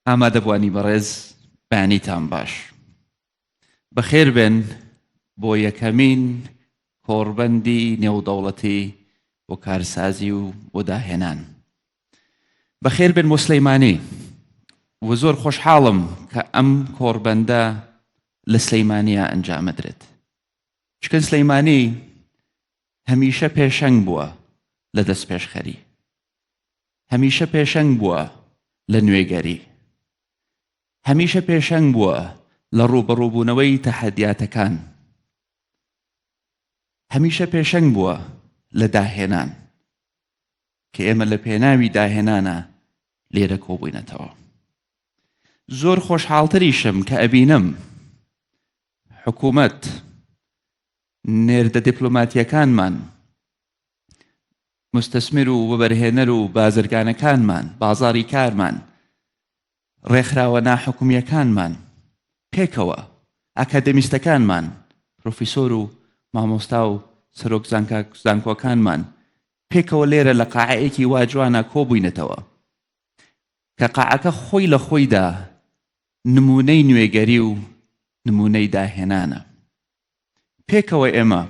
ئامادەبوانی بەڕێز بەیانیتان باش. بەخێر بن بۆ یەکەمین کۆڕبەندی نێودەوڵەتی بۆ کارسازی و بۆ داهێنان. بەخێر بن بۆ سلەیمانی و زۆر خۆشحاڵم کە ئەم کۆڕبەندە لە سلەیمانیە ئەنجامەدرێت. چکە سلەیمانی هەمیشە پێشەنگ بووە لە دەست پێشخەری، هەمیشە پێشەنگ بووە لە نوێگەری، هەمیشە پێشەنگ بووە لە ڕوبەڕووبوونەوەی تەحەدیاتەکان، هەمیشە پێشەنگ بووە لە داهێنان کە ئێمە لە پێناوی داهێنانە لێرە کۆبووینەتەوە. زۆر خۆشحاڵتریشم کە ئەبینم حکوومەت نێردە دیپلۆماتیەکانمان، مستەسمر و وەبەرهێنەر و بازرگانەکانمان، بازاڕی کارمان، ڕێکخراوە ناحکومیەکانمان، پێکەوە ئاکادمیستەکانمان، پرۆفیسۆر و مامۆستا و سەرۆک زانکۆکانمان پێکەوە لێرە لە قاعەیەکی وا جوانە کۆبووینەتەوە کە قاعەکە خۆی لە خۆیدا نمونەی نوێگەری و نمونەی داهێنانە. پێکەوە ئێمە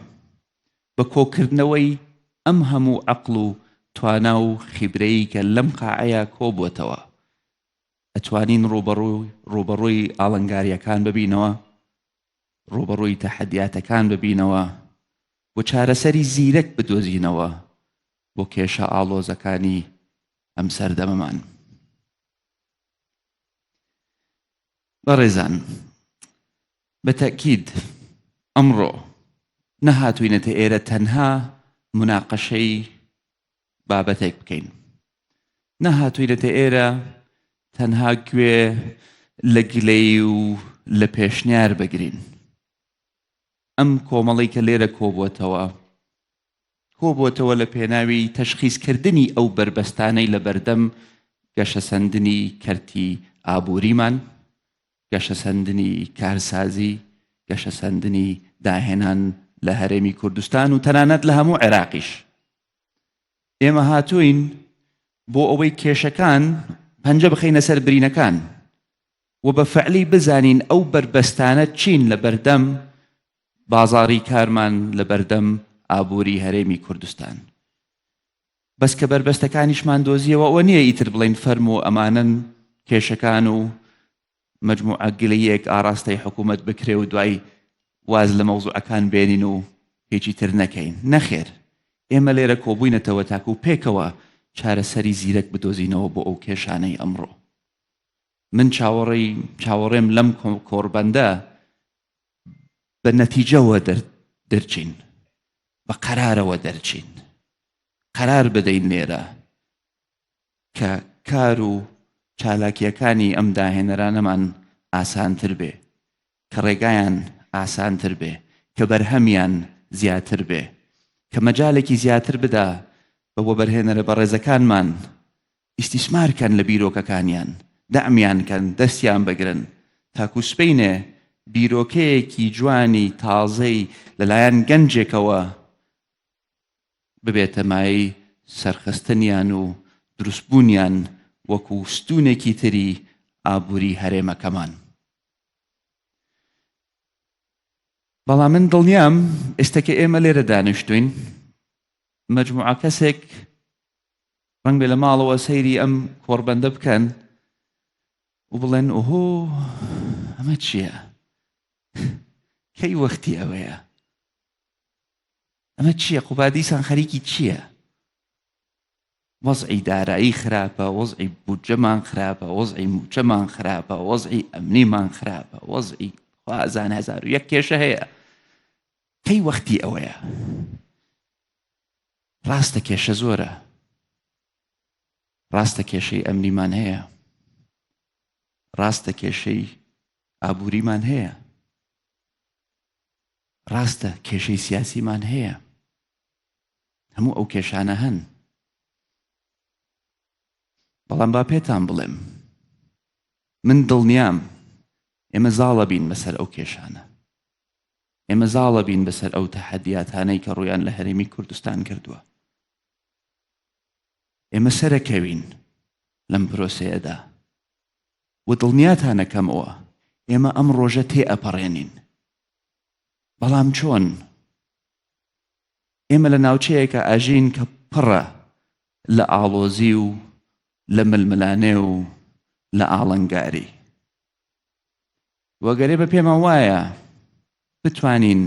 بە کۆکردنەوەی ئەم هەموو عەقڵ و توانا و خیبرەی کە لەم قاعەیە کۆبووەتەوە ئەتوانین ڕوبەڕووی ئاڵنگاریەکان ببینەوە، ڕوبەڕووی تەحەدیاتەکان ببینەوە و چارەسەری زیرەک بدۆزینەوە بۆ کێشە ئاڵۆزەکانی ئەم سەردەمەمان. بەڕێزان، بەتەکید ئەمڕۆ نەهاتووینەتە ئێرە تەنها مناقەشەی بابەتێک بکەین، نەهاتووینەتە ئێرە تەنها گوێ لە گلەی و لە پێشنیار بگرین. ئەم کۆمەڵی کە لێرە کۆبووەتەوە لە پێناوی تەشخیصکردنی ئەو بربەستانەی لە بەردەم گەشەسەندنی کەرتی ئابووریمان، گەشەسەندنی کارسازی، گەشەسەندنی داهێنان لە هەرێمی کوردستان و تەنانەت لە هەموو عێراقیش. ئێمە هاتووین بۆ ئەوەی کێشەکان پەنجە بخەینە سەر برینەکان و بە فەعلی بزانین ئەو بربەستانە چین لە بەردەم بازاڕی کارمان، لە بەردەم ئابووری هەرێمی کوردستان. بەس کە بربەستەکانیشمان دۆزیەوە ئەوە نییە ئیتر بڵێن فەرم و ئەمانن کێشەکان و مەجموعە گلەیەک ئاراستەی حکوومەت بکرێ و دوای واز لە مەوزوعەکان بێنین و هیچی تر نەکەین. نەخێر، ئێمە لێرە کۆبووینەتەوە تاکو و پێکەوە چارەسەری زیرەک بدۆزینەوە بۆ ئەو کێشانەی ئەمڕۆ. من چاوەڕێم لەم کۆڕبەندە بە نەتیجەوە دەرچین، بە قەرارەوە دەرچین، قەرار بدەین لێرە کە کار و چالاکیەکانی ئەم داهێنەرانەمان ئاسانتر بێ، کە ڕێگایان ئاسانتر بێ، کە بەرهەمیان زیاتر بێ، کە مەجالێکی زیاتر بدا بە وەبەرهێنەرە بەڕێزەکانمان ئیستیسمارکەن لە بیرۆکەکانیان، دەعمیانکەن، دەستیان بگرن تاکو سبەینێ بیرۆکەیەکی جوانی تازەی لەلایەن گەنجێکەوە ببێتە مای سەرخستنیان و دروستبوونیان وەکو ستونێکی تری ئابووری هەرێمەکەمان. بەڵام من دڵنیام ئێستاکە ئێمە لێرە دانیشتوین مەجموعە کەسێک ڕەنگ بێ لە ماڵەوە سەیری ئەم کۆڕبەندە بکەن و بڵێن ئۆهۆ ئەمە چییە؟ کەی وەختی ئەوەیە؟ ئەمە چییە؟ قوبا دیسان خەریکی چییە؟ وەزعی دارایی خراپە، وەزعی بودجەمان خراپە، وەزعی موچەمان خراپە، وەزعی ئەمنیمان خراپە، وەزعی خوازان هەزار و یەک کێشە هەیە. کەی وەختی ئەوەیە؟ ڕاستە کێشە زۆرە، ڕاستە کێشەی ئەمنیمان هەیە، ڕاستە کێشەی ئابووریمان هەیە، ڕاستە کێشەی سیاسیمان هەیە. هەموو ئەو کێشانە هەن. بەڵام با پێتان بڵێم من دڵنیام ئێمە زاڵە بین بەسەر ئەو کێشانە، ئێمە زاڵە بین بەسەر ئەو تەحەدیاتانەی کە ڕوویان لە هەرێمی کوردستان کردووە. ئێمە سەرەکەوین لەم پرۆسەیەدا. و دڵنیاتانەکەمەوە ئێمە ئەم ڕۆژە تێ ئەپەڕێنین. بەڵام چۆن؟ ئێمە لە ناوچەیەکە ئاژین کە پڕە لە ئاڵۆزی و لە ململانێ و لە ئاڵنگاری. وەگەرێ بە پێمان وایە بتوانین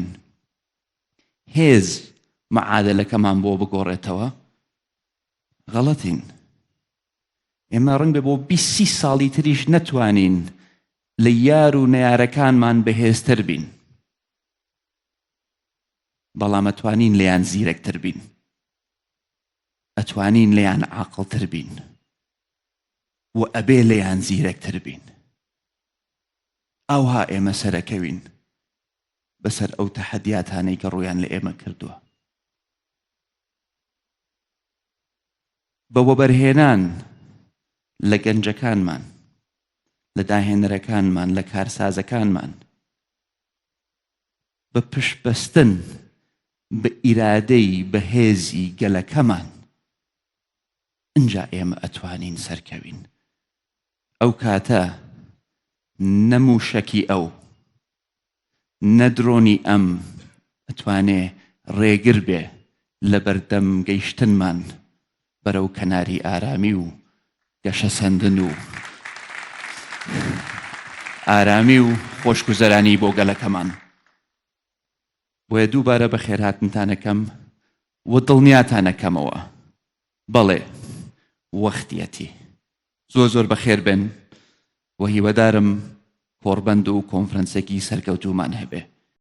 هێز مەعادلەکەمان بۆ بگۆڕێتەوە، غەڵەتین. ئێمە ڕەنگ بێ بۆ 20 ساڵی تریش نەتوانین لە یار و نەیارەکانمان بەهێزتر بین، بەڵام ئەتوانین لێیان زیرەکتر بین، ئەتوانین لێیان عاقڵتر بین و ئەبێ لێیان زیرەکتر بین. ئەوها ئێمە سەرەکەوین بەسەر ئەو تەحەدیاتانەی کە ڕوویان لە ئێمە کردووە. بە وەبەرهێنان لە گەنجەکانمان، لە داهێنەرەکانمان، لە کارسازەکانمان، بە پشتبەستن بە ئیرادەی بەهێزی گەلەکەمان، ئینجا ئێمە ئەتوانین سەرکەوین. ئەو کاتە نەموشەکی ئەو نەدرۆنی ئەم ئەتوانێ ڕێگر بێ لە بەردەم گەیشتنمان بەرەو کەناری ئارامی و گەشە سەندن و ئارامی و خۆشگوزەرانی بۆ گەلەکەمان. بۆیە دووبارە بە خێرهاتنتانەکەم و دڵنیاتانەکەمەوە بەڵێ وەختیەتی. زۆر بەخێر بن و هیوادارم کۆڕبەند و کۆنفرەنسێکی سەرکەوتوومان هەبێ.